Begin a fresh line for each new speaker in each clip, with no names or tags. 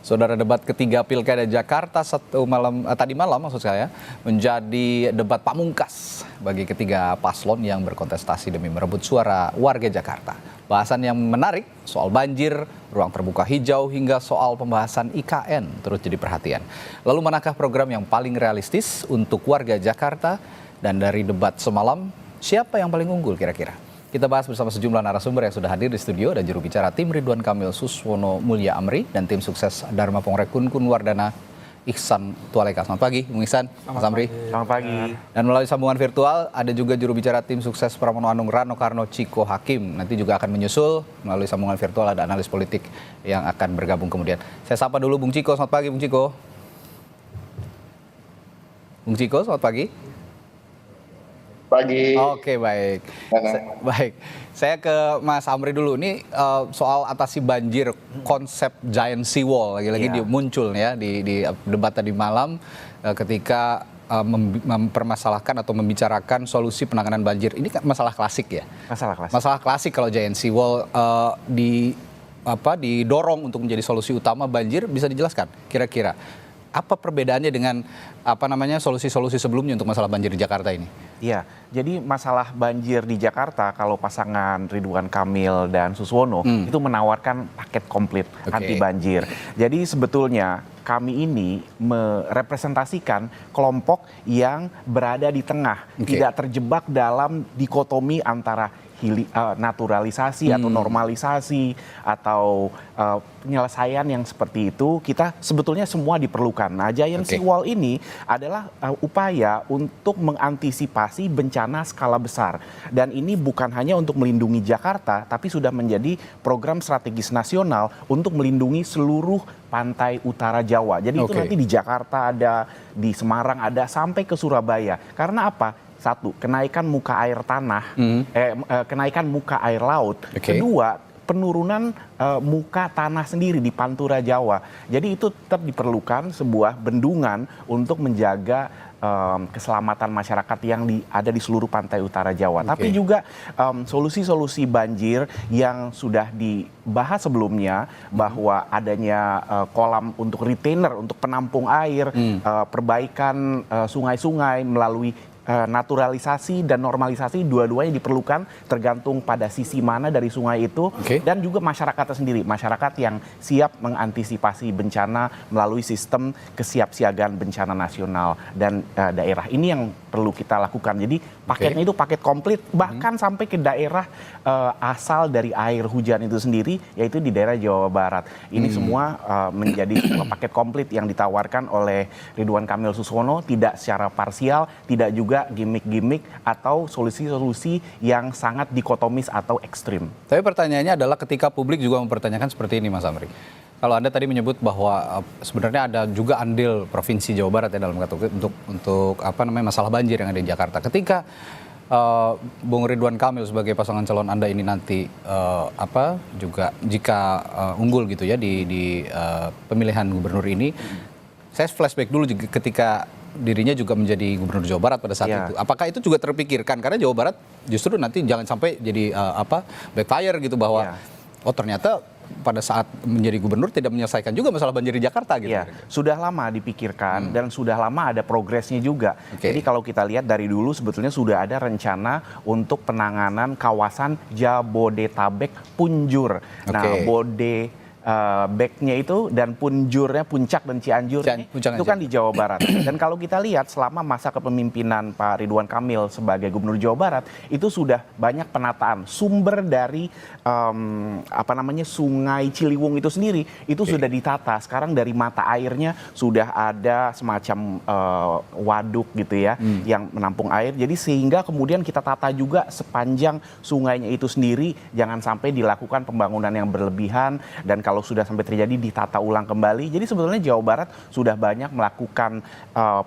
Saudara, debat ketiga Pilkada Jakarta tadi malam maksud saya menjadi debat pamungkas bagi ketiga paslon yang berkontestasi demi merebut suara warga Jakarta. Bahasan yang menarik soal banjir, ruang terbuka hijau hingga soal pembahasan IKN terus jadi perhatian. Lalu manakah program yang paling realistis untuk warga Jakarta? Dan dari debat semalam, siapa yang paling unggul kira-kira? Kita bahas bersama sejumlah narasumber yang sudah hadir di studio dan juru bicara tim Ridwan Kamil Suswono Mulya Amri dan tim sukses Dharma Pongre Kun Wardana Ihsan Tualeka. Selamat pagi, Bung Ihsan, Mas Amri.
Selamat pagi.
Dan melalui sambungan virtual ada juga juru bicara tim sukses Pramono Anung Rano Karno Ciko Hakim. Nanti juga akan menyusul melalui sambungan virtual ada analis politik yang akan bergabung kemudian. Saya sapa dulu Bung Ciko. Selamat pagi, Bung Ciko. Bung Ciko, selamat pagi.
Pagi.
Oke, baik. Baik. Saya ke Mas Amri dulu. Ini soal atasi banjir, konsep giant sea wall lagi-lagi muncul ya di debat tadi malam ketika mempermasalahkan atau membicarakan solusi penanganan banjir. Ini kan masalah klasik ya. Masalah klasik kalau giant sea wall didorong untuk menjadi solusi utama banjir, bisa dijelaskan kira-kira apa perbedaannya dengan solusi-solusi sebelumnya untuk masalah banjir di Jakarta ini?
Iya, jadi masalah banjir di Jakarta kalau pasangan Ridwan Kamil dan Suswono itu menawarkan paket komplit anti banjir. Jadi sebetulnya kami ini merepresentasikan kelompok yang berada di tengah, tidak terjebak dalam dikotomi antara naturalisasi atau normalisasi atau penyelesaian yang seperti itu. Kita sebetulnya semua diperlukan. Nah, giant sea wall ini adalah upaya untuk mengantisipasi bencana skala besar, dan ini bukan hanya untuk melindungi Jakarta, tapi sudah menjadi program strategis nasional untuk melindungi seluruh pantai utara Jawa. Jadi itu nanti di Jakarta ada, di Semarang ada, sampai ke Surabaya. Karena apa? Satu, kenaikan muka air tanah, kenaikan muka air laut. Kedua, penurunan muka tanah sendiri di Pantura Jawa. Jadi itu tetap diperlukan sebuah bendungan untuk menjaga keselamatan masyarakat yang ada di seluruh pantai utara Jawa. Tapi juga solusi-solusi banjir yang sudah dibahas sebelumnya, bahwa adanya kolam untuk retainer, untuk penampung air, perbaikan sungai-sungai melalui naturalisasi dan normalisasi, dua-duanya diperlukan tergantung pada sisi mana dari sungai itu. Dan juga masyarakatnya sendiri, masyarakat yang siap mengantisipasi bencana melalui sistem kesiapsiagaan bencana nasional dan daerah. Ini yang perlu kita lakukan. Jadi paketnya itu paket komplit, bahkan sampai ke daerah asal dari air hujan itu sendiri, yaitu di daerah Jawa Barat. Ini semua menjadi sebuah paket komplit yang ditawarkan oleh Ridwan Kamil Suswono, tidak secara parsial, tidak juga gimmick-gimmick atau solusi-solusi yang sangat dikotomis atau ekstrim.
Tapi pertanyaannya adalah ketika publik juga mempertanyakan seperti ini, Mas Amri. Kalau Anda tadi menyebut bahwa sebenarnya ada juga andil Provinsi Jawa Barat ya dalam untuk masalah banjir yang ada di Jakarta. Ketika Bung Ridwan Kamil sebagai pasangan calon Anda ini nanti juga jika unggul gitu ya di pemilihan gubernur ini, saya flashback dulu ketika dirinya juga menjadi gubernur Jawa Barat pada saat itu. Apakah itu juga terpikirkan? Karena Jawa Barat justru nanti jangan sampai jadi backfire gitu, bahwa ternyata pada saat menjadi gubernur tidak menyelesaikan juga masalah banjir di Jakarta gitu.
Sudah lama dipikirkan dan sudah lama ada progresnya juga. Jadi kalau kita lihat dari dulu sebetulnya sudah ada rencana untuk penanganan kawasan Jabodetabek Punjur. Nah, backnya itu dan punjurnya, puncak dan Cianjur itu kan di Jawa Barat. Dan kalau kita lihat selama masa kepemimpinan Pak Ridwan Kamil sebagai Gubernur Jawa Barat, itu sudah banyak penataan sumber dari Sungai Ciliwung itu sendiri, itu sudah ditata. Sekarang dari mata airnya sudah ada semacam waduk gitu ya, yang menampung air. Jadi sehingga kemudian kita tata juga sepanjang sungainya itu sendiri, jangan sampai dilakukan pembangunan yang berlebihan, dan kalau sudah sampai terjadi ditata ulang kembali. Jadi sebetulnya Jawa Barat sudah banyak melakukan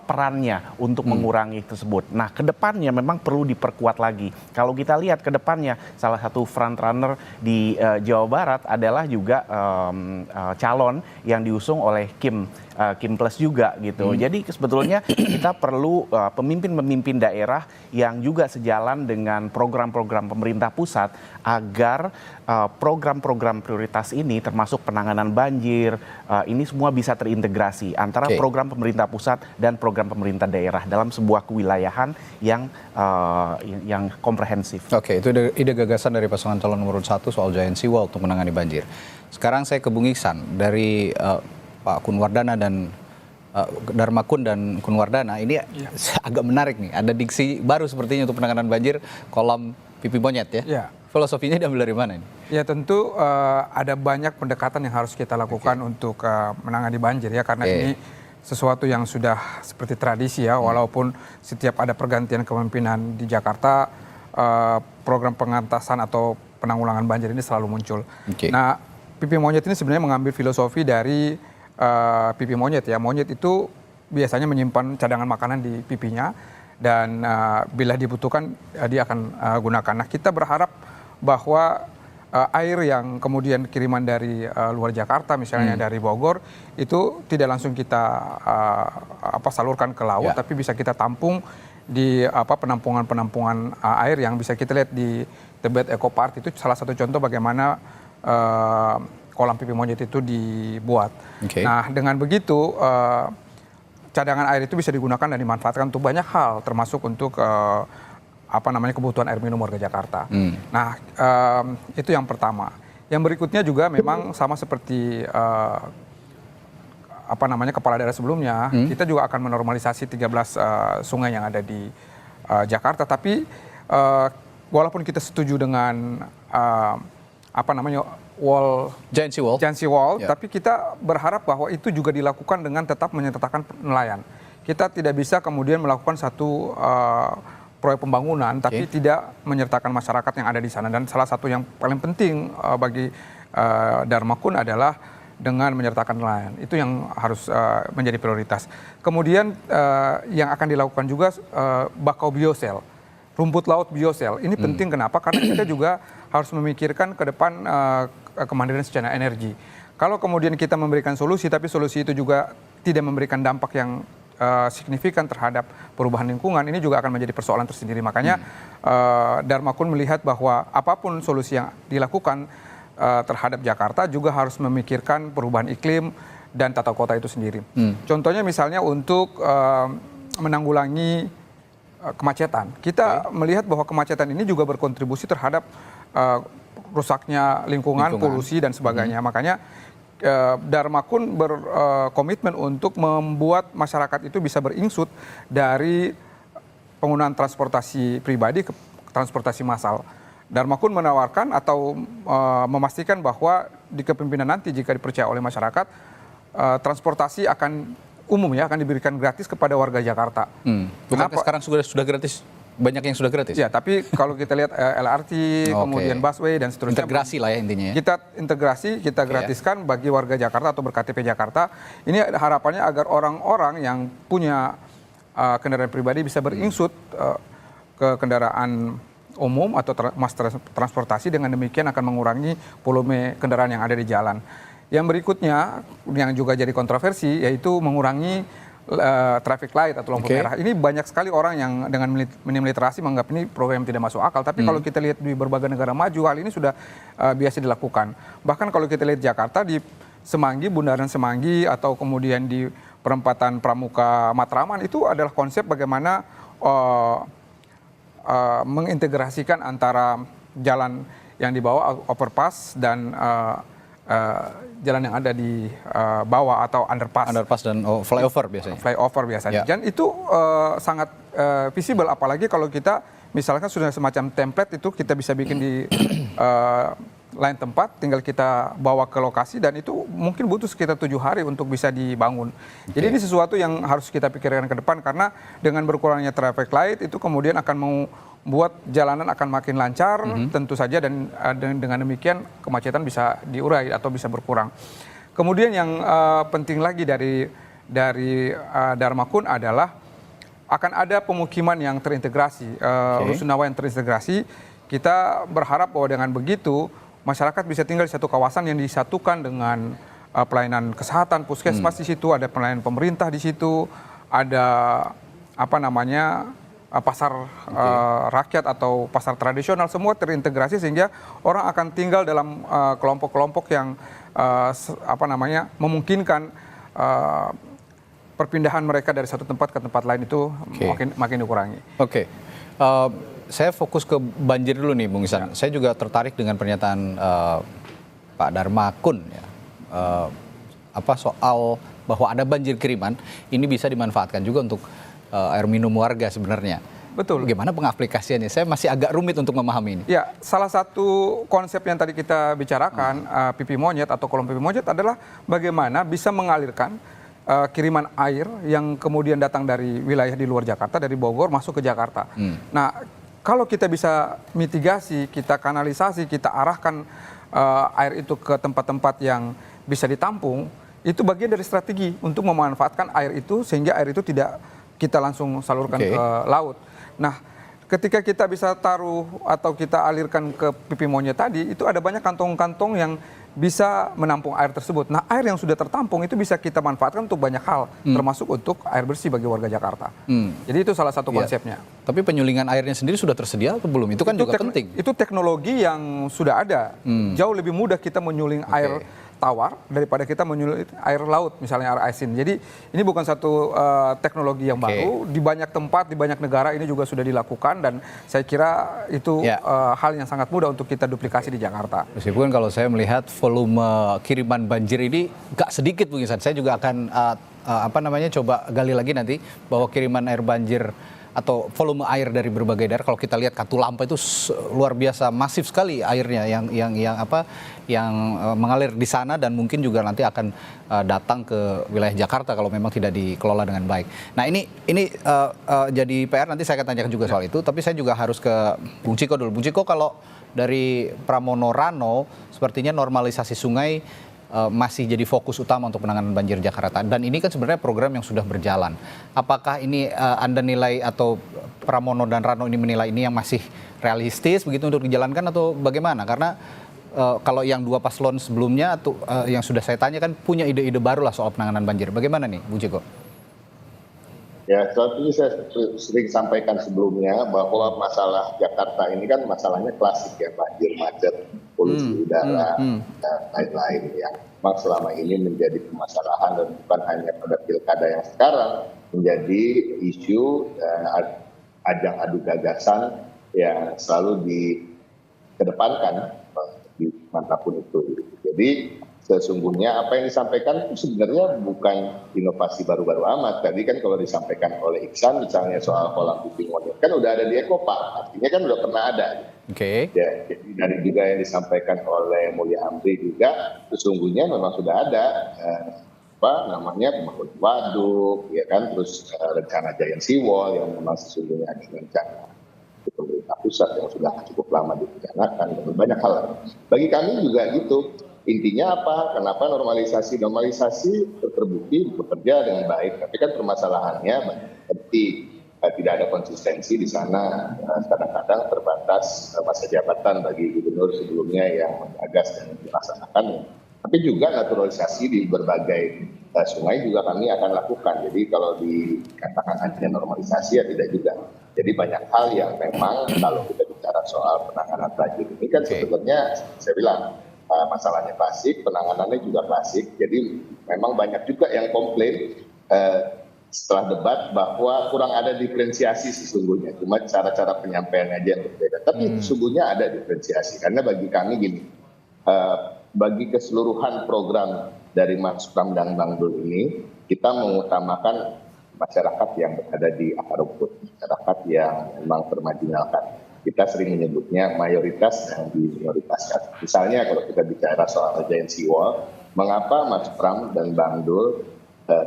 perannya untuk mengurangi tersebut. Nah, kedepannya memang perlu diperkuat lagi. Kalau kita lihat kedepannya, salah satu front runner di Jawa Barat adalah juga calon yang diusung oleh Kim Plus juga gitu. Jadi sebetulnya kita perlu pemimpin-pemimpin daerah yang juga sejalan dengan program-program pemerintah pusat agar program-program prioritas ini termasuk untuk penanganan banjir, ini semua bisa terintegrasi antara
Oke.
program pemerintah pusat dan program pemerintah daerah dalam sebuah kewilayahan yang komprehensif.
Oke, itu ide gagasan dari pasangan calon nomor 1 soal giant seawall untuk menangani banjir. Sekarang saya ke Bung Iksan dari Pak Kunwardana dan Dharma Kun dan Kunwardana. Ini agak menarik nih, ada diksi baru sepertinya untuk penanganan banjir, kolam pipi monyet ya.
Ya.
Filosofinya diambil dari mana ini?
Ya tentu ada banyak pendekatan yang harus kita lakukan untuk menangani banjir ya, karena ini sesuatu yang sudah seperti tradisi ya, walaupun setiap ada pergantian kepemimpinan di Jakarta, program pengentasan atau penanggulangan banjir ini selalu muncul. Nah, pipi monyet ini sebenarnya mengambil filosofi dari pipi monyet ya. Monyet itu biasanya menyimpan cadangan makanan di pipinya dan bila dibutuhkan dia akan gunakan. Nah, kita berharap bahwa air yang kemudian kiriman dari luar Jakarta misalnya dari Bogor itu tidak langsung kita salurkan ke laut, tapi bisa kita tampung di penampungan air yang bisa kita lihat di Tebet Eco Park. Itu salah satu contoh bagaimana kolam pipi monyet itu dibuat. Nah, dengan begitu cadangan air itu bisa digunakan dan dimanfaatkan untuk banyak hal, termasuk untuk kebutuhan air minum warga Jakarta. Nah, itu yang pertama. Yang berikutnya juga memang sama seperti kepala daerah sebelumnya, kita juga akan menormalisasi 13 sungai yang ada di Jakarta. Tapi walaupun kita setuju dengan
giant seawall,
tapi kita berharap bahwa itu juga dilakukan dengan tetap menyertakan nelayan. Kita tidak bisa kemudian melakukan satu proyek pembangunan tapi tidak menyertakan masyarakat yang ada di sana. Dan salah satu yang paling penting bagi Dharma Kun adalah dengan menyertakan nelayan. Itu yang harus menjadi prioritas. Kemudian yang akan dilakukan juga bakau biosel, rumput laut biosel. Ini penting kenapa? Karena kita juga harus memikirkan ke depan kemandirian secara energi. Kalau kemudian kita memberikan solusi, tapi solusi itu juga tidak memberikan dampak yang signifikan terhadap perubahan lingkungan, ini juga akan menjadi persoalan tersendiri. Makanya Dharma Kun melihat bahwa apapun solusi yang dilakukan terhadap Jakarta juga harus memikirkan perubahan iklim dan tata kota itu sendiri. Contohnya misalnya untuk menanggulangi kemacetan. Kita melihat bahwa kemacetan ini juga berkontribusi terhadap rusaknya lingkungan, polusi dan sebagainya. Makanya Dharma Kun berkomitmen untuk membuat masyarakat itu bisa beringsut dari penggunaan transportasi pribadi ke transportasi massal. Dharma Kun menawarkan atau memastikan bahwa di kepemimpinan nanti jika dipercaya oleh masyarakat, transportasi akan umum ya, akan diberikan gratis kepada warga Jakarta.
Bukankah sekarang sudah gratis? Banyak yang sudah gratis?
Ya, tapi kalau kita lihat LRT, kemudian busway dan seterusnya.
Integrasi lah ya intinya ya?
Kita integrasi, kita gratiskan bagi warga Jakarta atau berKTP Jakarta. Ini harapannya agar orang-orang yang punya kendaraan pribadi bisa beringsut ke kendaraan umum atau mass transportasi, dengan demikian akan mengurangi volume kendaraan yang ada di jalan. Yang berikutnya yang juga jadi kontroversi yaitu mengurangi traffic light atau lampu merah. Ini banyak sekali orang yang dengan minim literasi menganggap ini program yang tidak masuk akal. Tapi kalau kita lihat di berbagai negara maju, hal ini sudah biasa dilakukan. Bahkan kalau kita lihat Jakarta di Semanggi, Bundaran Semanggi, atau kemudian di perempatan Pramuka Matraman, itu adalah konsep bagaimana mengintegrasikan antara jalan yang di bawah overpass dan jalan yang ada di bawah atau underpass dan
flyover biasanya.
Dan itu sangat visible, apalagi kalau kita misalkan sudah semacam template itu kita bisa bikin di lain tempat, tinggal kita bawa ke lokasi, dan itu mungkin butuh sekitar 7 hari untuk bisa dibangun. Jadi ini sesuatu yang harus kita pikirkan ke depan, karena dengan berkurangnya traffic light itu kemudian akan membuat jalanan akan makin lancar tentu saja, dan dengan demikian kemacetan bisa diurai atau bisa berkurang. Kemudian yang penting lagi dari Dharma Kun adalah akan ada pemukiman yang terintegrasi, rusunawa yang terintegrasi. Kita berharap bahwa dengan begitu masyarakat bisa tinggal di satu kawasan yang disatukan dengan pelayanan kesehatan, puskesmas di situ, ada pelayanan pemerintah di situ, ada pasar rakyat atau pasar tradisional, semua terintegrasi sehingga orang akan tinggal dalam kelompok-kelompok yang memungkinkan perpindahan mereka dari satu tempat ke tempat lain itu makin dikurangi.
Oke. Saya fokus ke banjir dulu nih, Bung Ihsan. Saya juga tertarik dengan pernyataan Pak Darma Kun ya. Soal bahwa ada banjir kiriman, ini bisa dimanfaatkan juga untuk air minum warga sebenarnya.
Betul.
Bagaimana pengaplikasiannya? Saya masih agak rumit untuk memahami ini.
Ya, salah satu konsep yang tadi kita bicarakan, pipi monyet atau kolom pipi monyet adalah bagaimana bisa mengalirkan kiriman air yang kemudian datang dari wilayah di luar Jakarta, dari Bogor masuk ke Jakarta. Nah, kalau kita bisa mitigasi, kita kanalisasi, kita arahkan air itu ke tempat-tempat yang bisa ditampung, itu bagian dari strategi untuk memanfaatkan air itu sehingga air itu tidak kita langsung salurkan ke laut. Nah, ketika kita bisa taruh atau kita alirkan ke pipi monyet tadi, itu ada banyak kantong-kantong yang bisa menampung air tersebut. Nah, air yang sudah tertampung itu bisa kita manfaatkan untuk banyak hal, termasuk untuk air bersih bagi warga Jakarta. Jadi itu salah satu konsepnya.
Tapi penyulingan airnya sendiri sudah tersedia atau belum? Itu kan juga penting.
Itu teknologi yang sudah ada. Jauh lebih mudah kita menyuling air tawar daripada kita menyulut air laut, misalnya air asin. Jadi ini bukan satu teknologi yang baru. Di banyak tempat, di banyak negara ini juga sudah dilakukan dan saya kira itu hal yang sangat mudah untuk kita duplikasi di Jakarta.
Meskipun kalau saya melihat volume kiriman banjir ini gak sedikit, Bung Ihsan. Saya juga akan coba gali lagi nanti bahwa kiriman air banjir atau volume air dari berbagai daerah, kalau kita lihat Katulampa itu luar biasa masif sekali airnya yang mengalir di sana dan mungkin juga nanti akan datang ke wilayah Jakarta kalau memang tidak dikelola dengan baik. Nah ini jadi PR, nanti saya akan tanyakan juga soal itu, tapi saya juga harus ke Bung Ciko dulu. Bung Ciko, kalau dari Pramono Rano sepertinya normalisasi sungai masih jadi fokus utama untuk penanganan banjir Jakarta. Dan ini kan sebenarnya program yang sudah berjalan. Apakah ini Anda nilai atau Pramono dan Rano ini menilai ini yang masih realistis begitu untuk dijalankan atau bagaimana? Karena kalau yang dua paslon sebelumnya atau yang sudah saya tanya kan punya ide-ide baru lah soal penanganan banjir. Bagaimana nih, Bu Ciko?
Ya, seperti saya sering sampaikan sebelumnya bahwa masalah Jakarta ini kan masalahnya klasik ya, banjir, macet, polusi udara, dan lain-lain yang memang selama ini menjadi permasalahan dan bukan hanya pada pilkada yang sekarang, menjadi isu ajang adu gagasan yang selalu dikedepankan di manapun itu. Jadi sesungguhnya apa yang disampaikan itu sebenarnya bukan inovasi baru-baru amat. Tadi kan kalau disampaikan oleh Iksan misalnya soal kolam pipi monyet kan udah ada di Ekopark, artinya kan udah pernah ada. Ya, jadi dari juga yang disampaikan oleh Mulya Amri juga sesungguhnya memang sudah ada pembangunan waduk, ya kan, terus rencana Giant Seawall yang memang sesungguhnya ada rencana pemerintah pusat yang sudah cukup lama direncanakan dan banyak hal. Bagi kami juga gitu. Intinya apa? Kenapa normalisasi terbukti bekerja dengan baik, tapi kan permasalahannya seperti tidak ada konsistensi di sana, kadang-kadang terbatas masa jabatan bagi gubernur sebelumnya yang menggagas dan dilaksanakan. Tapi juga naturalisasi di berbagai sungai juga kami akan lakukan. Jadi kalau dikatakan hanya normalisasi ya tidak juga. Jadi banyak hal yang memang kalau kita bicara soal penanganan banjir ini kan sebenarnya saya bilang masalahnya klasik, penanganannya juga klasik. Jadi memang banyak juga yang komplain setelah debat bahwa kurang ada diferensiasi sesungguhnya. Cuma cara-cara penyampaiannya aja yang berbeda. Tapi sesungguhnya ada diferensiasi. Karena bagi kami gini, bagi keseluruhan program dari Mas Pram dan Bang Dul ini, kita mengutamakan masyarakat yang berada di akar rumput, masyarakat yang memang termarginalkan. Kita sering menyebutnya mayoritas dan diminoritaskan. Misalnya kalau kita bicara soal Giant Seawall, mengapa Mas Pram dan Bang Dul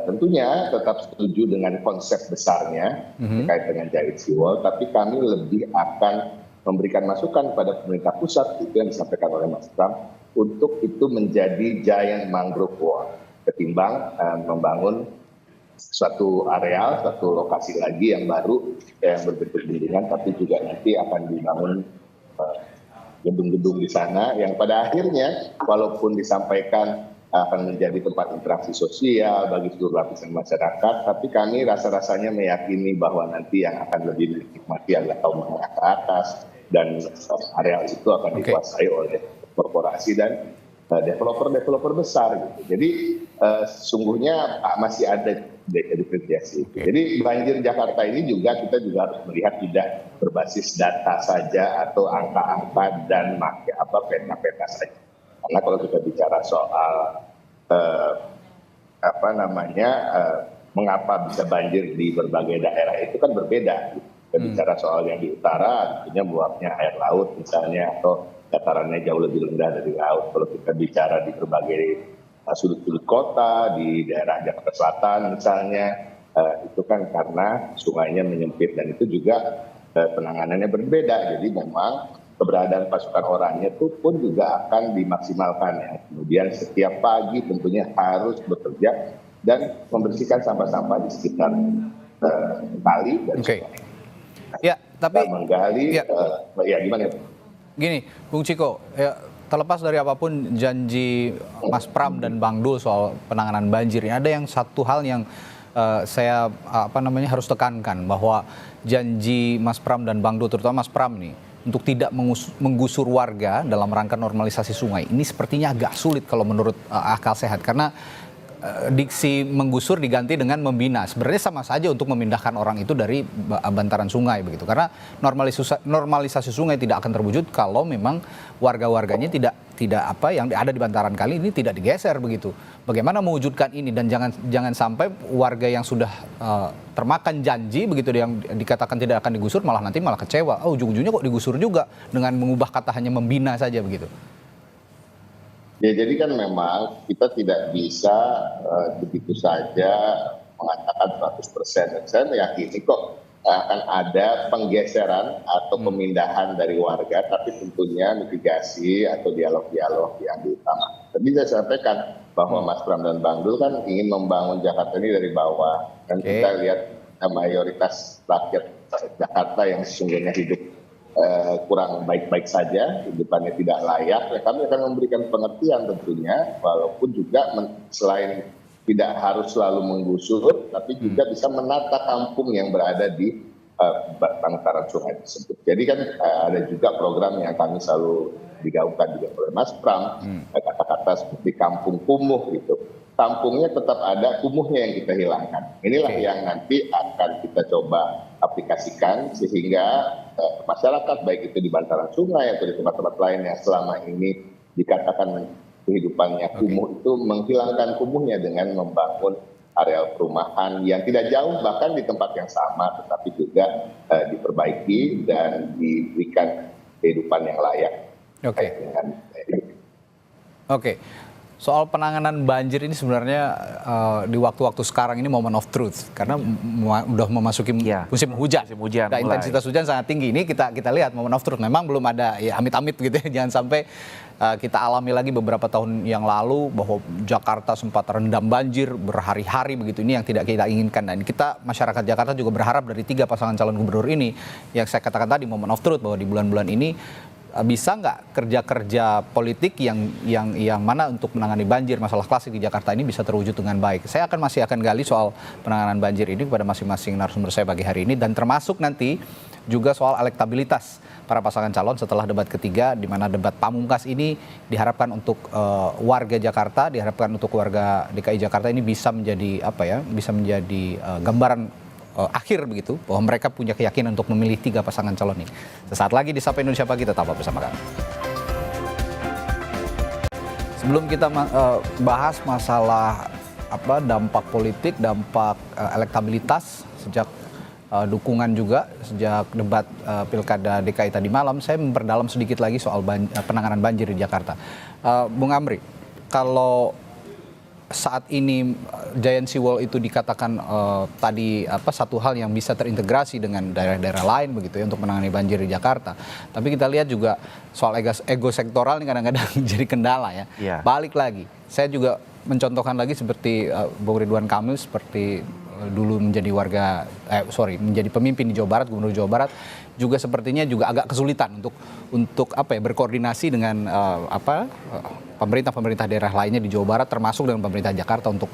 tentunya tetap setuju dengan konsep besarnya terkait dengan Giant Seawall, tapi kami lebih akan memberikan masukan pada pemerintah pusat, itu yang disampaikan oleh Mas Pram, untuk itu menjadi giant mangrove wall, ketimbang membangun suatu areal, suatu lokasi lagi yang baru yang berbentuk bendungan, tapi juga nanti akan dibangun gedung-gedung di sana yang pada akhirnya walaupun disampaikan akan menjadi tempat interaksi sosial bagi seluruh lapisan masyarakat, tapi kami rasa-rasanya meyakini bahwa nanti yang akan lebih menikmati adalah kaum menengah ke atas dan areal itu akan dikuasai oleh korporasi dan developer besar gitu. Jadi sesungguhnya masih ada diferensiasi. Jadi banjir Jakarta ini kita juga harus melihat tidak berbasis data saja atau angka-angka dan peta-peta saja. Karena kalau kita bicara soal mengapa bisa banjir di berbagai daerah itu kan berbeda. Kita bicara soal yang di utara, tentunya meluapnya air laut misalnya, atau datarannya jauh lebih rendah dari laut. Kalau kita bicara di berbagai sudut-sudut kota, di daerah Jakarta Selatan misalnya, itu kan karena sungainya menyempit dan itu juga penanganannya berbeda. Jadi memang keberadaan pasukan orangnya itu pun juga akan dimaksimalkan ya. Kemudian setiap pagi tentunya harus bekerja dan membersihkan sampah-sampah di sekitar kali dan sungai.
Ya, tapi
menggali, ya gimana?
Gini, Bung Ciko, ya, terlepas dari apapun janji Mas Pram dan Bang Dul soal penanganan banjir, ini ada yang satu hal yang saya harus tekankan, bahwa janji Mas Pram dan Bang Dul, terutama Mas Pram nih, untuk tidak menggusur warga dalam rangka normalisasi sungai, ini sepertinya agak sulit kalau menurut akal sehat, karena diksi menggusur diganti dengan membina. Sebenarnya sama saja untuk memindahkan orang itu dari bantaran sungai begitu. Karena normalisasi sungai tidak akan terwujud kalau memang warga-warganya tidak yang ada di bantaran kali ini tidak digeser begitu. Bagaimana mewujudkan ini, dan jangan sampai warga yang sudah termakan janji begitu yang dikatakan tidak akan digusur malah kecewa. Ujung-ujungnya kok digusur juga dengan mengubah kata hanya membina saja begitu.
Ya, jadi kan memang kita tidak bisa begitu saja mengatakan 100%. Dan saya meyakini kok akan ada penggeseran atau pemindahan dari warga, tapi tentunya mitigasi atau dialog-dialog yang diutamakan. Tadi saya sampaikan bahwa Mas Pram dan Bang Dul kan ingin membangun Jakarta ini dari bawah. Dan kita lihat mayoritas rakyat Jakarta yang sesungguhnya hidup kurang baik-baik saja, kehidupannya tidak layak, ya kami akan memberikan pengertian tentunya, walaupun juga selain tidak harus selalu menggusur, tapi juga bisa menata kampung yang berada di bantaran sungai tersebut. Jadi kan ada juga program yang kami selalu digaungkan juga oleh Mas Pram, kata-kata seperti kampung kumuh gitu. Kampungnya tetap ada, kumuhnya yang kita hilangkan. Inilah yang nanti akan kita coba aplikasikan sehingga masyarakat baik itu di bantaran sungai atau di tempat-tempat lain yang selama ini dikatakan kehidupannya kumuh itu menghilangkan kumuhnya dengan membangun areal perumahan yang tidak jauh bahkan di tempat yang sama, tetapi juga diperbaiki dan diberikan kehidupan yang layak.
Oke. Soal penanganan banjir ini sebenarnya di waktu-waktu sekarang ini moment of truth, karena udah memasuki musim hujan. Intensitas hujan sangat tinggi. Ini kita lihat moment of truth. Memang belum ada ya amit-amit gitu ya. Jangan sampai kita alami lagi beberapa tahun yang lalu bahwa Jakarta sempat rendam banjir berhari-hari begitu. Ini yang tidak kita inginkan, dan kita masyarakat Jakarta juga berharap dari 3 pasangan calon gubernur ini yang saya katakan tadi moment of truth, bahwa di bulan-bulan ini bisa nggak kerja-kerja politik yang mana untuk menangani banjir, masalah klasik di Jakarta ini bisa terwujud dengan baik. Saya masih akan gali soal penanganan banjir ini kepada masing-masing narasumber saya pagi hari ini, dan termasuk nanti juga soal elektabilitas para pasangan calon setelah debat ketiga, di mana debat pamungkas ini diharapkan untuk warga Jakarta, diharapkan untuk warga DKI Jakarta ini bisa menjadi gambaran akhir begitu, bahwa mereka punya keyakinan untuk memilih 3 pasangan calon ini. Sesaat lagi di Sapa Indonesia Pagi, tetap bersama kami. Sebelum kita bahas masalah dampak politik, dampak elektabilitas sejak dukungan juga sejak debat Pilkada DKI tadi malam, saya memperdalam sedikit lagi soal penanganan banjir di Jakarta. Bung Amri, kalau saat ini Giant Seawall itu dikatakan tadi satu hal yang bisa terintegrasi dengan daerah-daerah lain begitu ya untuk menangani banjir di Jakarta. Tapi kita lihat juga soal ego sektoral ini kadang-kadang jadi kendala ya. Balik lagi, saya juga mencontohkan lagi seperti Bung Ridwan Kamil seperti dulu menjadi menjadi pemimpin di Jawa Barat, Gubernur Jawa Barat, juga sepertinya juga agak kesulitan untuk berkoordinasi dengan pemerintah daerah lainnya di Jawa Barat, termasuk dengan pemerintah Jakarta untuk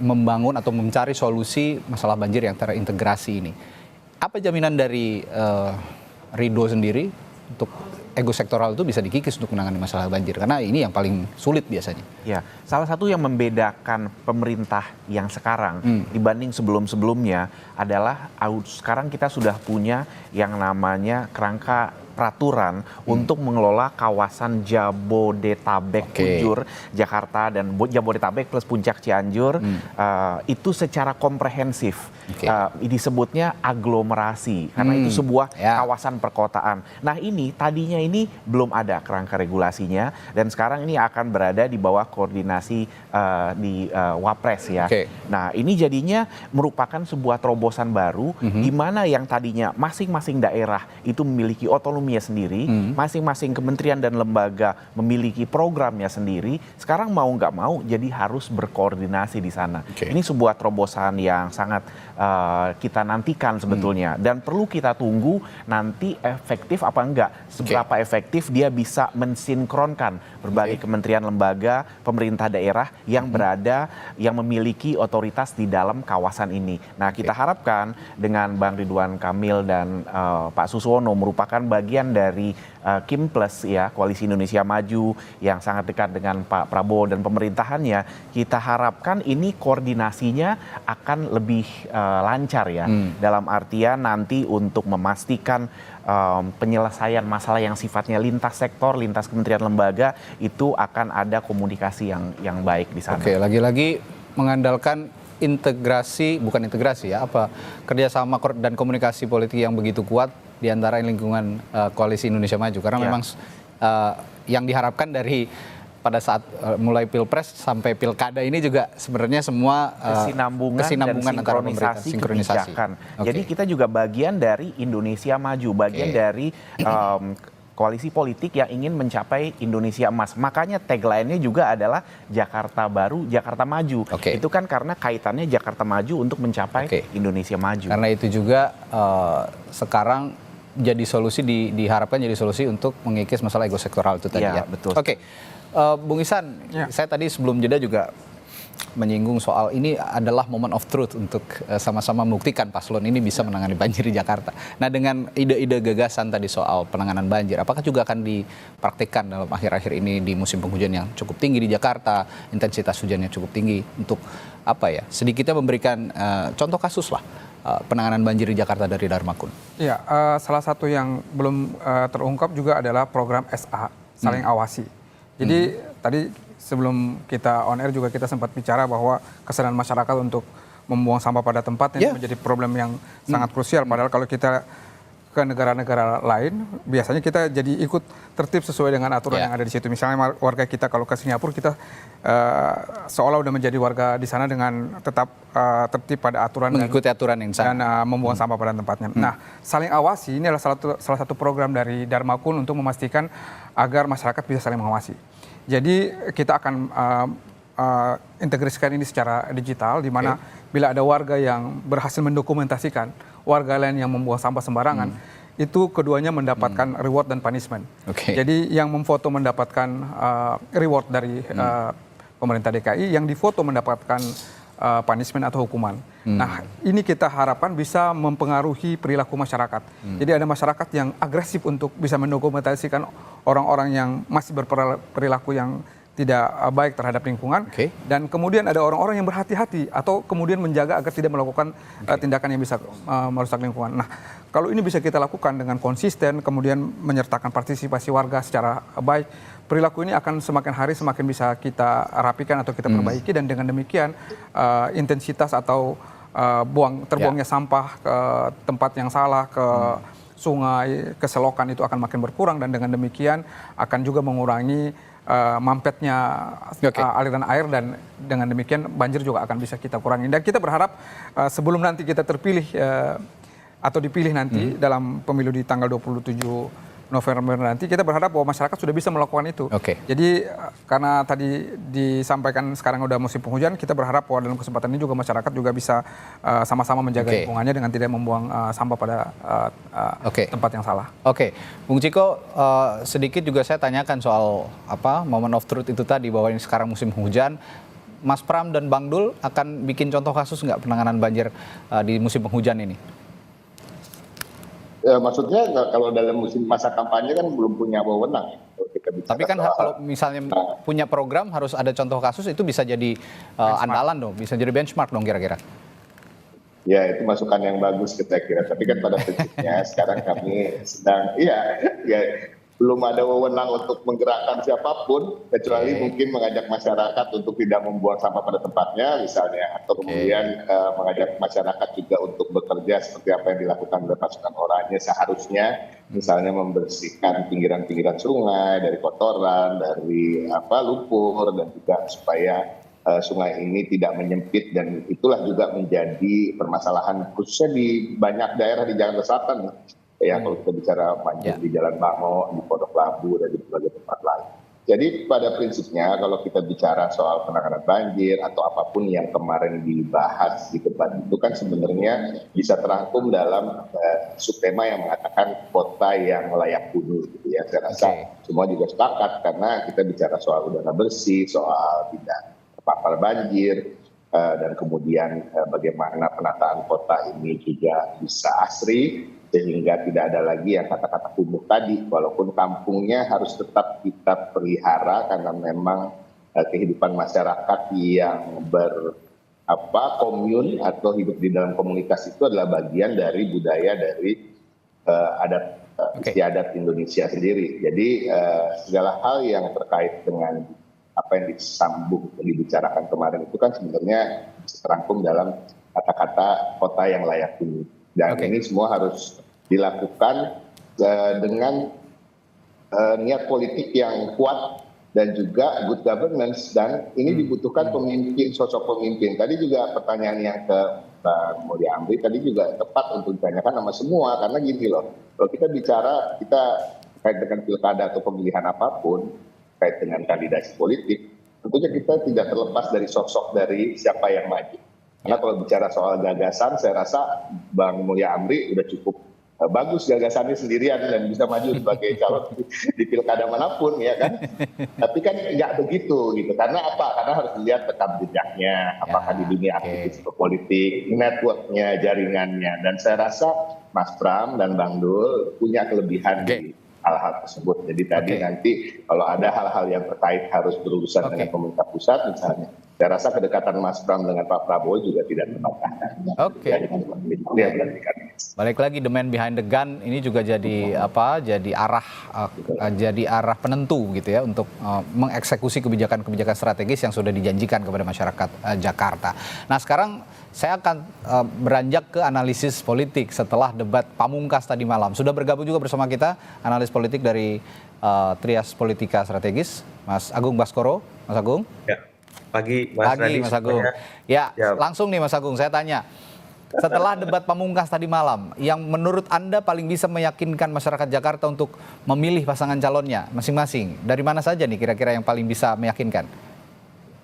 membangun atau mencari solusi masalah banjir yang terintegrasi ini. Apa jaminan dari Ridho sendiri untuk ego sektoral itu bisa dikikis untuk menangani masalah banjir? Karena ini yang paling sulit biasanya.
Ya, salah satu yang membedakan pemerintah yang sekarang dibanding sebelum-sebelumnya adalah sekarang kita sudah punya yang namanya kerangka peraturan untuk mengelola kawasan Jabodetabek, Bujur, Jakarta dan Jabodetabek plus Puncak Cianjur itu secara komprehensif. Disebutnya aglomerasi karena itu sebuah kawasan perkotaan. Nah ini tadinya ini belum ada kerangka regulasinya dan sekarang ini akan berada di bawah koordinasi di Wapres ya. Nah ini jadinya merupakan sebuah terobosan baru di mana yang tadinya masing-masing daerah itu memiliki otonominya sendiri, masing-masing kementerian dan lembaga memiliki programnya sendiri. Sekarang mau nggak mau jadi harus berkoordinasi di sana. Ini sebuah terobosan yang sangat kita nantikan sebetulnya dan perlu kita tunggu nanti efektif apa enggak, seberapa efektif dia bisa mensinkronkan berbagai kementerian lembaga pemerintah daerah yang berada yang memiliki otoritas di dalam kawasan ini. Nah kita harapkan dengan Bang Ridwan Kamil dan Pak Suswono merupakan bagian dari Kim Plus ya, Koalisi Indonesia Maju yang sangat dekat dengan Pak Prabowo dan pemerintahannya, kita harapkan ini koordinasinya akan lebih lancar ya, dalam artian nanti untuk memastikan penyelesaian masalah yang sifatnya lintas sektor, lintas kementerian lembaga itu akan ada komunikasi yang baik di sana.
Lagi-lagi mengandalkan bukan integrasi ya, kerjasama dan komunikasi politik yang begitu kuat di antara lingkungan Koalisi Indonesia Maju karena memang yang diharapkan dari pada saat mulai Pilpres sampai Pilkada ini juga sebenarnya semua kesinambungan antara pemerintah, sinkronisasi kebijakan.
Jadi kita juga bagian dari Indonesia Maju, bagian dari koalisi politik yang ingin mencapai Indonesia Emas. Makanya tagline-nya juga adalah Jakarta Baru, Jakarta Maju. Itu kan karena kaitannya Jakarta Maju untuk mencapai Indonesia Maju.
Karena itu juga sekarang jadi solusi diharapkan jadi solusi untuk mengikis masalah ego sektoral itu tadi ya.
Betul.
Bung Ihsan, saya tadi sebelum jeda juga menyinggung soal ini adalah moment of truth untuk sama-sama membuktikan paslon ini bisa menangani banjir di Jakarta. Nah dengan ide-ide gagasan tadi soal penanganan banjir, apakah juga akan dipraktikkan dalam akhir-akhir ini di musim penghujan yang cukup tinggi di Jakarta, intensitas hujannya cukup tinggi untuk sedikitnya memberikan contoh kasus lah penanganan banjir di Jakarta dari Darmakun.
Iya, salah satu yang belum terungkap juga adalah program SA, saling awasi. Jadi tadi sebelum kita on air juga kita sempat bicara bahwa kesadaran masyarakat untuk membuang sampah pada tempatnya menjadi problem yang sangat krusial. Padahal kalau kita ke negara-negara lain, biasanya kita jadi ikut tertib sesuai dengan aturan yang ada di situ. Misalnya warga kita kalau ke Singapura, kita seolah udah menjadi warga di sana dengan tetap tertib pada aturan
mengikuti aturan yang
dan membuang sampah pada tempatnya. Nah, saling awasi ini adalah salah satu program dari Darmakun untuk memastikan agar masyarakat bisa saling mengawasi. Jadi kita akan integrasikan ini secara digital, di mana bila ada warga yang berhasil mendokumentasikan warga lain yang membuang sampah sembarangan, itu keduanya mendapatkan reward dan punishment. Jadi yang memfoto mendapatkan reward dari pemerintah DKI, yang difoto mendapatkan punishment atau hukuman. Nah, ini kita harapkan bisa mempengaruhi perilaku masyarakat. Jadi ada masyarakat yang agresif untuk bisa mendokumentasikan orang-orang yang masih berperilaku yang tidak baik terhadap lingkungan, dan kemudian ada orang-orang yang berhati-hati atau kemudian menjaga agar tidak melakukan tindakan yang bisa merusak lingkungan. Nah, kalau ini bisa kita lakukan dengan konsisten, kemudian menyertakan partisipasi warga secara baik, perilaku ini akan semakin hari semakin bisa kita rapikan atau kita perbaiki, dan dengan demikian intensitas atau terbuangnya sampah ke tempat yang salah, ke sungai, ke selokan itu akan makin berkurang, dan dengan demikian akan juga mengurangi mampetnya aliran air, dan dengan demikian banjir juga akan bisa kita kurangi. Dan kita berharap sebelum nanti kita terpilih atau dipilih nanti dalam pemilu di tanggal 27 November nanti, kita berharap bahwa masyarakat sudah bisa melakukan itu. Jadi karena tadi disampaikan sekarang udah musim penghujan, kita berharap bahwa dalam kesempatan ini juga masyarakat juga bisa sama-sama menjaga lingkungannya dengan tidak membuang sampah pada tempat yang salah.
Bung Ciko, sedikit juga saya tanyakan soal moment of truth itu tadi, bahwa ini sekarang musim penghujan. Mas Pram dan Bang Dul akan bikin contoh kasus nggak penanganan banjir di musim penghujan ini?
Maksudnya kalau dalam musim masa kampanye kan belum punya wewenang. Kalau kita bicara
Tapi kan
soal-
kalau misalnya punya program harus ada contoh kasus, itu bisa jadi andalan dong, bisa jadi benchmark dong kira-kira.
Ya, itu masukan yang bagus kita kira. Tapi kan pada prinsipnya sekarang kami sedang, ya belum ada wewenang untuk menggerakkan siapapun, kecuali mungkin mengajak masyarakat untuk tidak membuang sampah pada tempatnya, misalnya, atau kemudian mengajak masyarakat juga untuk bekerja seperti apa yang dilakukan oleh pasukan oranye seharusnya, misalnya membersihkan pinggiran-pinggiran sungai dari kotoran, dari lumpur, dan juga supaya sungai ini tidak menyempit, dan itulah juga menjadi permasalahan khususnya di banyak daerah di Jakarta Selatan ya, kalau kita bicara banjir di Jalan Bango, di Pondok Labu, dan di berbagai tempat lain. Jadi pada prinsipnya kalau kita bicara soal penanganan banjir atau apapun yang kemarin dibahas di debat itu kan sebenarnya bisa terangkum dalam subtema yang mengatakan kota yang layak huni gitu ya. Saya rasa semua juga sepakat karena kita bicara soal udara bersih, soal tidak terpapar banjir, dan kemudian bagaimana penataan kota ini juga bisa asri sehingga tidak ada lagi yang kata-kata kumuh tadi, walaupun kampungnya harus tetap kita pelihara karena memang kehidupan masyarakat yang komun atau hidup di dalam komunitas itu adalah bagian dari budaya dari adat istiadat Indonesia sendiri. Jadi segala hal yang terkait dengan apa yang dibicarakan kemarin itu kan sebenarnya terangkum dalam kata-kata kota yang layak huni. Dan ini semua harus dilakukan dengan niat politik yang kuat dan juga good governance, dan ini dibutuhkan pemimpin, sosok pemimpin. Tadi juga pertanyaan yang ke Bang Mulya Amri tadi juga tepat untuk ditanyakan sama semua, karena gini loh, kalau kita bicara terkait dengan pilkada atau pemilihan apapun, terkait dengan kandidasi politik, tentunya kita tidak terlepas dari sosok dari siapa yang maju. Karena kalau bicara soal gagasan, saya rasa Bang Mulya Amri udah cukup bagus gagasannya sendirian dan bisa maju sebagai calon di pilkada manapun ya kan. Tapi kan nggak begitu gitu. Karena apa? Karena harus dilihat rekam jejaknya, apakah di dunia aktivis politik, networknya, jaringannya. Dan saya rasa Mas Pram dan Bang Dul punya kelebihan di hal-hal tersebut. Jadi tadi nanti kalau ada hal-hal yang terkait harus berurusan dengan pemerintah pusat misalnya, saya rasa kedekatan Mas Pram dengan Pak Prabowo juga tidak terbatas.
Balik lagi, the man behind the gun ini juga jadi jadi arah penentu gitu ya untuk mengeksekusi kebijakan-kebijakan strategis yang sudah dijanjikan kepada masyarakat Jakarta. Nah, sekarang saya akan beranjak ke analisis politik setelah debat pamungkas tadi malam. Sudah bergabung juga bersama kita analis politik dari Trias Politika Strategis, Mas Agung Baskoro. Mas Agung.
Ya. Pagi Mas
Agung. Ya, langsung nih Mas Agung, saya tanya. Setelah debat pamungkas tadi malam, yang menurut Anda paling bisa meyakinkan masyarakat Jakarta untuk memilih pasangan calonnya masing-masing, dari mana saja nih kira-kira yang paling bisa meyakinkan?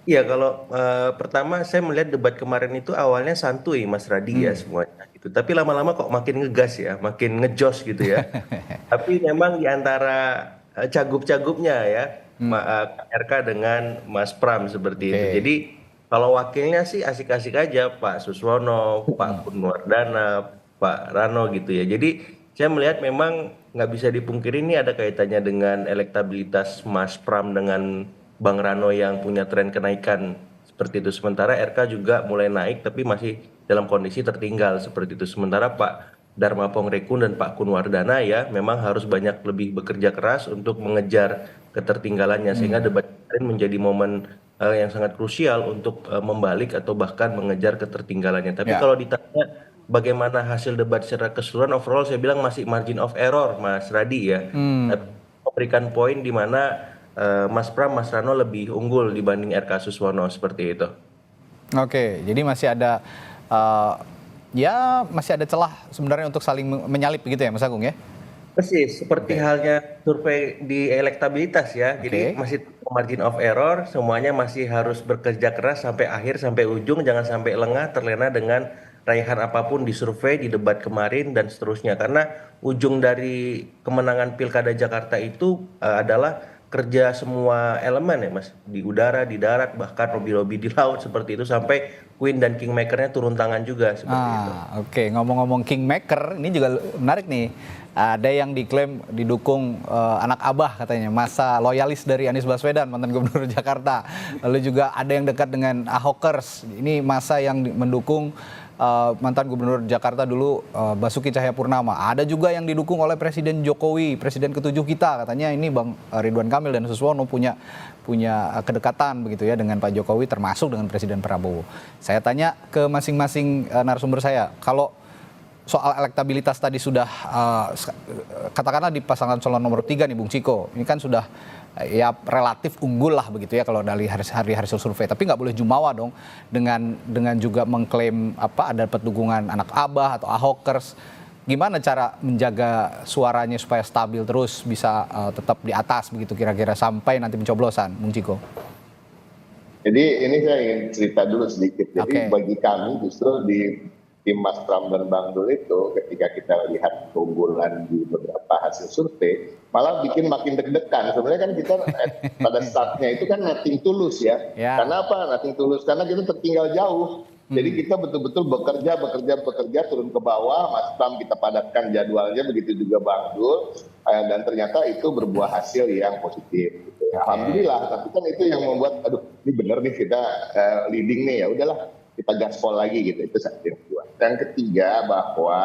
Iya, kalau pertama saya melihat debat kemarin itu awalnya santuy Mas Radi ya semuanya gitu. Tapi lama-lama kok makin ngegas ya, makin ngejos gitu ya. Tapi memang di antara cagup-cagupnya ya, RK dengan Mas Pram seperti itu. Jadi kalau wakilnya sih asik-asik aja, Pak Suswono, Pak Kunwardana, Pak Rano gitu ya. Jadi saya melihat memang nggak bisa dipungkiri ini ada kaitannya dengan elektabilitas Mas Pram dengan Bang Rano yang punya tren kenaikan seperti itu. Sementara RK juga mulai naik tapi masih dalam kondisi tertinggal seperti itu. Sementara Pak Dharma Pongrekun dan Pak Kunwardana ya memang harus banyak lebih bekerja keras untuk mengejar ketertinggalannya. Sehingga debat kemarin menjadi momen yang sangat krusial untuk membalik atau bahkan mengejar ketertinggalannya. Tapi kalau ditanya bagaimana hasil debat secara keseluruhan, overall saya bilang masih margin of error Mas Radi ya. Memberikan poin di mana Mas Pram, Mas Rano lebih unggul dibanding RK Suswono seperti itu. Oke,
jadi masih ada masih ada celah sebenarnya untuk saling menyalip begitu ya Mas Agung ya?
Persis, seperti halnya survei di elektabilitas ya. Jadi masih margin of error, semuanya masih harus bekerja keras sampai akhir, sampai ujung, jangan sampai lengah terlena dengan raihan apapun di survei, di debat kemarin dan seterusnya. Karena ujung dari kemenangan Pilkada Jakarta itu adalah kerja semua elemen ya Mas, di udara, di darat, bahkan lobby-lobby di laut seperti itu sampai Queen dan Kingmaker-nya turun tangan juga seperti itu.
Oke, ngomong-ngomong Kingmaker, ini juga menarik nih. Ada yang diklaim didukung anak abah katanya, masa loyalis dari Anies Baswedan, mantan gubernur Jakarta. Lalu juga ada yang dekat dengan Ahokers. Ini masa yang mendukung mantan gubernur Jakarta dulu Basuki Cahayapurnama. Ada juga yang didukung oleh Presiden Jokowi, presiden ke-7 kita. Katanya ini Bang Ridwan Kamil dan Suswono punya kedekatan begitu ya dengan Pak Jokowi, termasuk dengan Presiden Prabowo. Saya tanya ke masing-masing narasumber saya, kalau soal elektabilitas tadi sudah katakanlah di pasangan calon nomor 3 nih Bung Ciko, ini kan sudah ya relatif unggul lah begitu ya kalau dari hasil survei, tapi nggak boleh jumawa dong dengan juga mengklaim ada dapat dukungan anak abah atau ahokers. Gimana cara menjaga suaranya supaya stabil terus bisa tetap di atas begitu kira-kira sampai nanti pencoblosan, Bung Ciko?
Jadi ini saya ingin cerita dulu sedikit. Jadi bagi kami justru di tim Mas Pram dan Bang Dul itu ketika kita lihat keunggulan di beberapa hasil survei malah bikin makin deg-degan. Sebenarnya kan kita pada startnya itu kan nothing tulus ya. Karena apa nothing tulus? Karena kita tertinggal jauh. Jadi kita betul-betul bekerja turun ke bawah. Mas Pram kita padatkan jadwalnya, begitu juga Bang Dul, dan ternyata itu berbuah hasil yang positif. Gitu. Alhamdulillah. Tapi kan itu yang membuat, aduh ini bener nih kita leading nih, ya udahlah kita gaspol lagi gitu. Itu satu yang kedua. Yang ketiga bahwa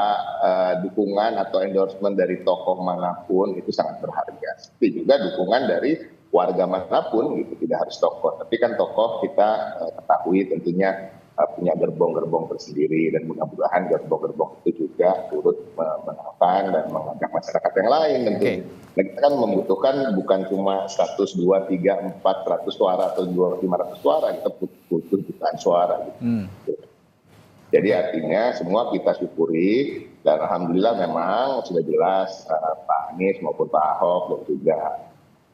dukungan atau endorsement dari tokoh manapun itu sangat berharga. Tapi juga dukungan dari warga manapun gitu, tidak harus tokoh. Tapi kan tokoh kita ketahui tentunya punya gerbong-gerbong tersendiri, dan mudah-mudahan gerbong-gerbong itu juga turut menampang dan mengajak masyarakat yang lain tentunya. Nah, kita kan membutuhkan bukan cuma 100, 2, 3, 400 suara atau 500 suara, kita butuh jutaan suara gitu. Jadi artinya semua kita syukuri, dan alhamdulillah memang sudah jelas Pak Anies maupun Pak Ahok dan juga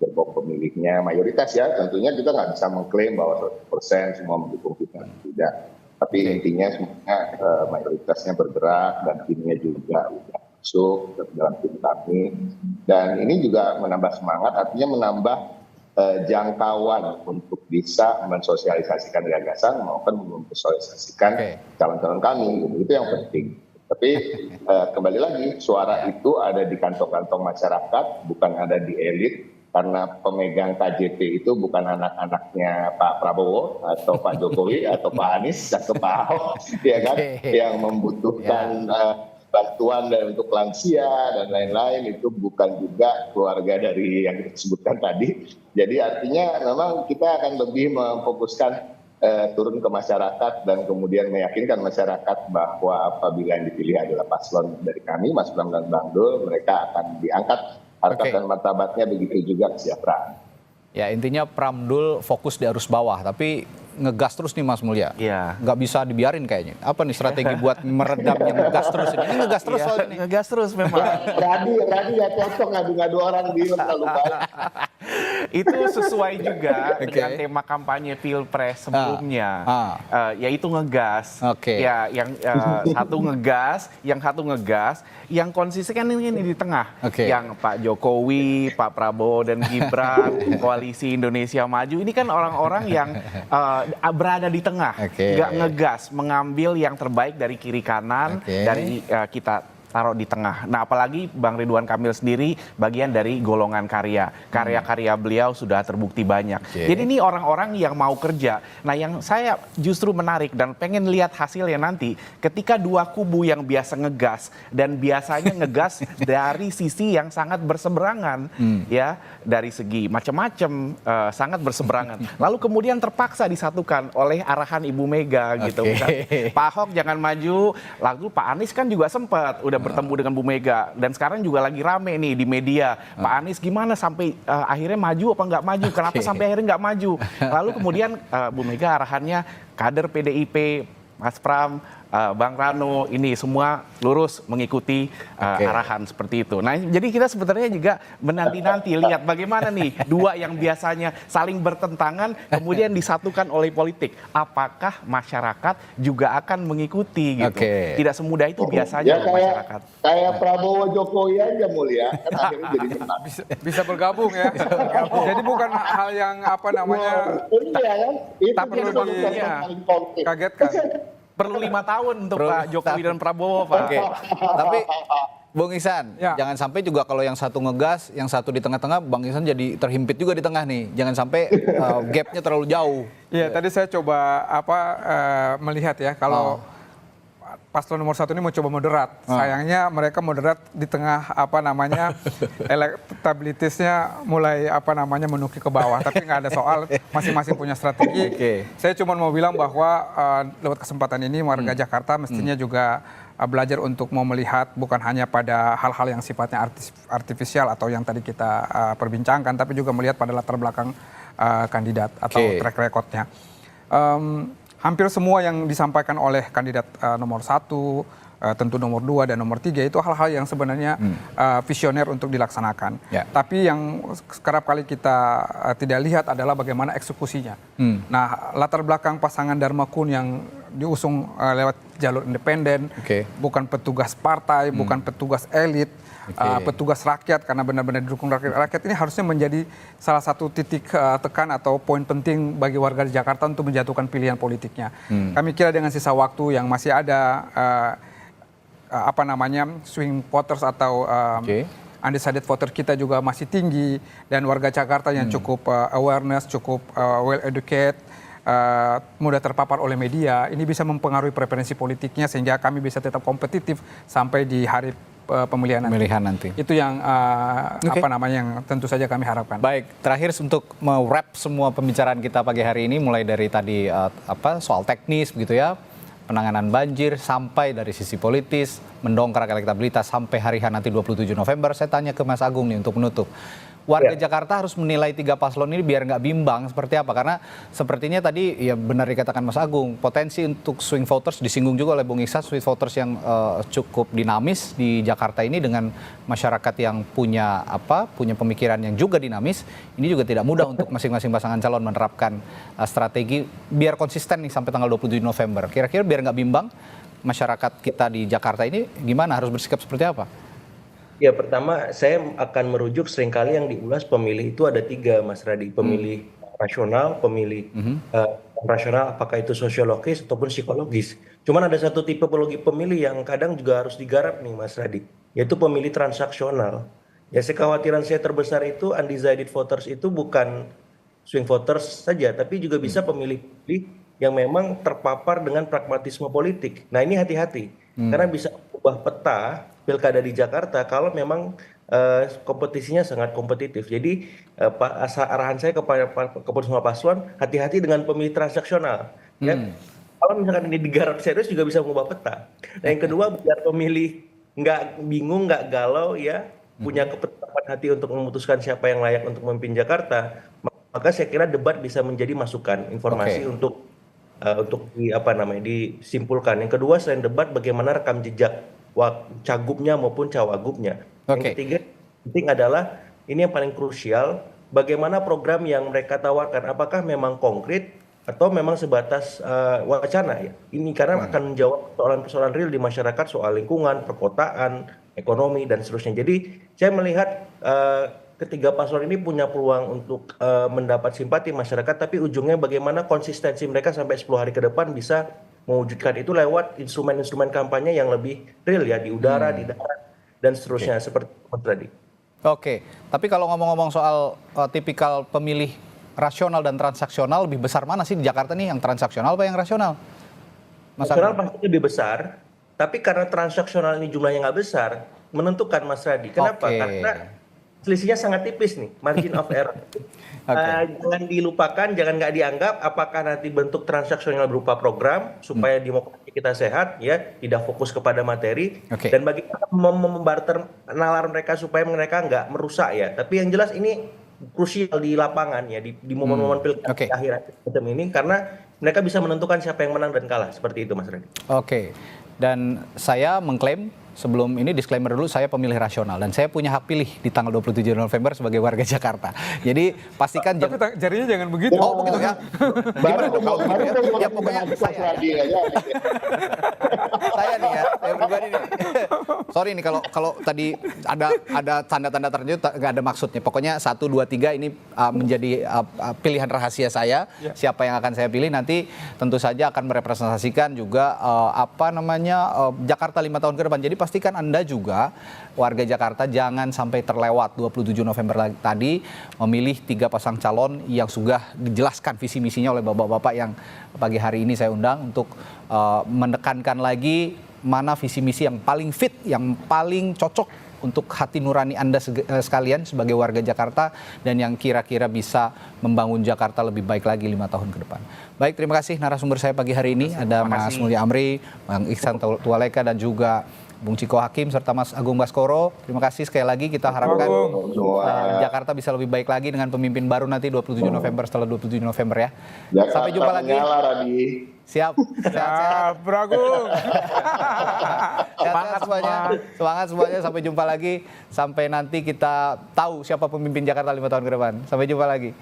gerbong pemilihnya mayoritas ya, tentunya kita nggak bisa mengklaim bahwa 100% semua mendukung kita, tidak. Tapi intinya semuanya mayoritasnya bergerak dan timnya juga sudah masuk ke dalam tim kami. Dan ini juga menambah semangat, artinya menambah jangkauan untuk bisa mensosialisasikan gagasan maupun mensosialisasikan calon-calon kami. Itu yang penting. Tapi kembali lagi, suara itu ada di kantong-kantong masyarakat, bukan ada di elit. Karena pemegang KJP itu bukan anak-anaknya Pak Prabowo atau Pak Jokowi atau Pak Anies atau Pak Ahok, ya kan, yang membutuhkan bantuan dan untuk lansia dan lain-lain, itu bukan juga keluarga dari yang kita sebutkan tadi. Jadi artinya memang kita akan lebih memfokuskan turun ke masyarakat dan kemudian meyakinkan masyarakat bahwa apabila yang dipilih adalah paslon dari kami, Mas Pram dan Bang Dul, mereka akan diangkat harkat dan martabatnya, begitu juga kesejahteraan.
Ya intinya Pramdul fokus di arus bawah, tapi ngegas terus nih Mas Mulya. Nggak bisa dibiarin kayaknya. Apa nih strategi buat meredamnya ngegas terus ini? Ini ngegas terus soalnya nih.
Ngegas terus memang.
Radi ya cocok ngadu-ngadu orang di terlalu baik.
Itu sesuai juga dengan tema kampanye Pilpres sebelumnya, yaitu ngegas. Ya, yang satu ngegas, yang konsisten kan ini di tengah. Yang Pak Jokowi, Pak Prabowo dan Gibran, Koalisi Indonesia Maju, ini kan orang-orang yang berada di tengah, nggak ngegas, mengambil yang terbaik dari kiri kanan, dari kita taruh di tengah. Nah, apalagi Bang Ridwan Kamil sendiri bagian dari golongan karya beliau sudah terbukti banyak. Jadi ini orang-orang yang mau kerja. Nah, yang saya justru menarik dan pengen lihat hasilnya nanti, ketika dua kubu yang biasa ngegas dan biasanya ngegas dari sisi yang sangat berseberangan, ya, dari segi macam-macam sangat berseberangan. Lalu kemudian terpaksa disatukan oleh arahan Ibu Mega gitu. Pak Ahok jangan maju, lalu Pak Anies kan juga sempat udah bertemu dengan Bu Mega, dan sekarang juga lagi rame nih di media. Pak Anies gimana sampai akhirnya maju apa nggak maju? Kenapa sampai akhirnya nggak maju? Lalu kemudian Bu Mega arahannya kader PDIP, Mas Pram, Bang Rano ini semua lurus mengikuti arahan seperti itu. Nah, jadi kita sebenarnya juga menanti-nanti lihat bagaimana nih dua yang biasanya saling bertentangan kemudian disatukan oleh politik. Apakah masyarakat juga akan mengikuti gitu? Tidak semudah itu biasanya
ya,
masyarakat.
Kayak Prabowo Jokowi aja Mulia, kan akhirnya jadi menang.
Bisa bergabung ya. Jadi bukan hal yang apa namanya
Iya kan? Itu
tak perlu
jadi paling konkret.
kagetkan.
Perlu 5 tahun untuk Pak Jokowi dan Prabowo, Pak.
Tapi Bung Ihsan,
Ya.
jangan sampai juga kalau yang satu ngegas, yang satu di tengah-tengah, Bang Ihsan jadi terhimpit juga di tengah nih. Jangan sampai gapnya terlalu jauh.
Iya, tadi saya coba melihat ya kalau paslon nomor 1 ini mau coba moderat. Sayangnya mereka moderat di tengah elektabilitasnya mulai menukik ke bawah. Tapi nggak ada soal, masing-masing punya strategi. Saya cuma mau bilang bahwa lewat kesempatan ini warga Jakarta mestinya juga belajar untuk mau melihat bukan hanya pada hal-hal yang sifatnya artifisial atau yang tadi kita perbincangkan, tapi juga melihat pada latar belakang kandidat atau track recordnya. Hampir semua yang disampaikan oleh kandidat nomor 1, tentu nomor 2 dan nomor 3 itu hal-hal yang sebenarnya visioner untuk dilaksanakan. Tapi yang kerap kali kita tidak lihat adalah bagaimana eksekusinya. Nah, latar belakang pasangan Dharma Kun yang diusung lewat jalur independen, bukan petugas partai, bukan petugas elit, petugas rakyat karena benar-benar didukung rakyat ini harusnya menjadi salah satu titik tekan atau poin penting bagi warga di Jakarta untuk menjatuhkan pilihan politiknya. Kami kira dengan sisa waktu yang masih ada swing voters atau undecided voter kita juga masih tinggi dan warga Jakarta yang cukup awareness, cukup well educated, mudah terpapar oleh media, ini bisa mempengaruhi preferensi politiknya sehingga kami bisa tetap kompetitif sampai di hari pemilihan nanti. Itu yang yang tentu saja kami harapkan.
Baik, terakhir untuk me-wrap semua pembicaraan kita pagi hari ini mulai dari tadi soal teknis begitu ya, penanganan banjir sampai dari sisi politis, mendongkrak elektabilitas sampai hari H nanti 27 November. Saya tanya ke Mas Agung nih untuk menutup. Warga Jakarta harus menilai 3 paslon ini biar nggak bimbang seperti apa? Karena sepertinya tadi ya benar dikatakan Mas Agung, potensi untuk swing voters disinggung juga oleh Bung Ihsan, swing voters yang cukup dinamis di Jakarta ini dengan masyarakat yang punya pemikiran yang juga dinamis, ini juga tidak mudah untuk masing-masing pasangan calon menerapkan strategi biar konsisten nih sampai tanggal 27 November. Kira-kira biar nggak bimbang, masyarakat kita di Jakarta ini gimana, harus bersikap seperti apa?
Ya, pertama saya akan merujuk seringkali yang diulas pemilih itu ada 3, Mas Radi. Pemilih rasional, pemilih rasional apakah itu sosiologis ataupun psikologis. Cuman ada satu tipologi pemilih yang kadang juga harus digarap nih, Mas Radi, yaitu pemilih transaksional. Ya, kekhawatiran saya terbesar itu undecided voters itu bukan swing voters saja, tapi juga bisa pemilih-pemilih yang memang terpapar dengan pragmatisme politik. Nah, ini hati-hati karena bisa ubah peta pilkada di Jakarta kalau memang kompetisinya sangat kompetitif. Jadi arahan saya kepada semua paslon, hati-hati dengan pemilih transaksional. Ya. Kalau misalkan ini digarap serius juga bisa mengubah peta. Nah, yang kedua, biar pemilih nggak bingung, nggak galau ya, punya ketetapan hati untuk memutuskan siapa yang layak untuk memimpin Jakarta, maka saya kira debat bisa menjadi masukan, informasi untuk disimpulkan. Yang kedua, selain debat, bagaimana rekam jejak cagupnya maupun cawagupnya. Yang ketiga penting adalah ini yang paling krusial, bagaimana program yang mereka tawarkan apakah memang konkret atau memang sebatas wacana ya. Ini karena akan menjawab persoalan-persoalan real di masyarakat, soal lingkungan, perkotaan, ekonomi dan seterusnya. Jadi saya melihat ketiga paslon ini punya peluang untuk mendapat simpati masyarakat, tapi ujungnya bagaimana konsistensi mereka sampai 10 hari ke depan bisa mewujudkan itu lewat instrumen-instrumen kampanye yang lebih real ya, di udara, di darat, dan seterusnya seperti itu tadi.
Oke, tapi kalau ngomong-ngomong soal tipikal pemilih rasional dan transaksional, lebih besar mana sih di Jakarta nih, yang transaksional apa yang rasional?
Rasional pasti lebih besar, tapi karena transaksional ini jumlahnya nggak besar, menentukan Mas Radi. Kenapa? Karena selisihnya sangat tipis nih, margin of error. Jangan dilupakan, jangan nggak dianggap apakah nanti bentuk transaksional berupa program supaya demokrasi kita sehat, ya, tidak fokus kepada materi, dan bagaimana membarter nalar mereka supaya mereka nggak merusak ya. Tapi yang jelas ini krusial di lapangan ya, di momen-momen pilkada akhir ini, karena mereka bisa menentukan siapa yang menang dan kalah. Seperti itu, Mas Radi.
Oke, dan saya mengklaim sebelum ini disclaimer dulu, saya pemilih rasional dan saya punya hak pilih di tanggal 27 November sebagai warga Jakarta. Jadi pastikan
Tapi jarinya jangan begitu.
Oh begitu ya. Gimana dong kalau begitu ya? Ya pokoknya saya nih ya, saya pribadi nih. Sorry nih kalau tadi ada tanda-tanda tertentu nggak ada maksudnya. Pokoknya 1, 2, 3 ini menjadi pilihan rahasia saya. Siapa yang akan saya pilih nanti tentu saja akan merepresentasikan juga Jakarta 5 tahun ke depan. Jadi pastikan Anda juga warga Jakarta jangan sampai terlewat 27 November tadi memilih 3 pasang calon yang sudah dijelaskan visi misinya oleh bapak-bapak yang pagi hari ini saya undang untuk menekankan lagi mana visi misi yang paling fit, yang paling cocok untuk hati nurani Anda sekalian sebagai warga Jakarta dan yang kira-kira bisa membangun Jakarta lebih baik lagi 5 tahun ke depan. Baik, terima kasih narasumber saya pagi hari ini. Ada Mas Mulya Amri, Bang Iksan Tualeka dan juga Bung Ciko Hakim serta Mas Agung Baskoro. Terima kasih sekali lagi, kita harapkan Jakarta bisa lebih baik lagi dengan pemimpin baru nanti 27 November setelah 27 November ya.
Jakarta
Sampai jumpa lagi.
Menyala, Radi.
Siap. Sehat-sehat.
Beragung.
Semangat semuanya. Semangat semuanya. Sampai jumpa lagi. Sampai nanti kita tahu siapa pemimpin Jakarta 5 tahun ke depan. Sampai jumpa lagi.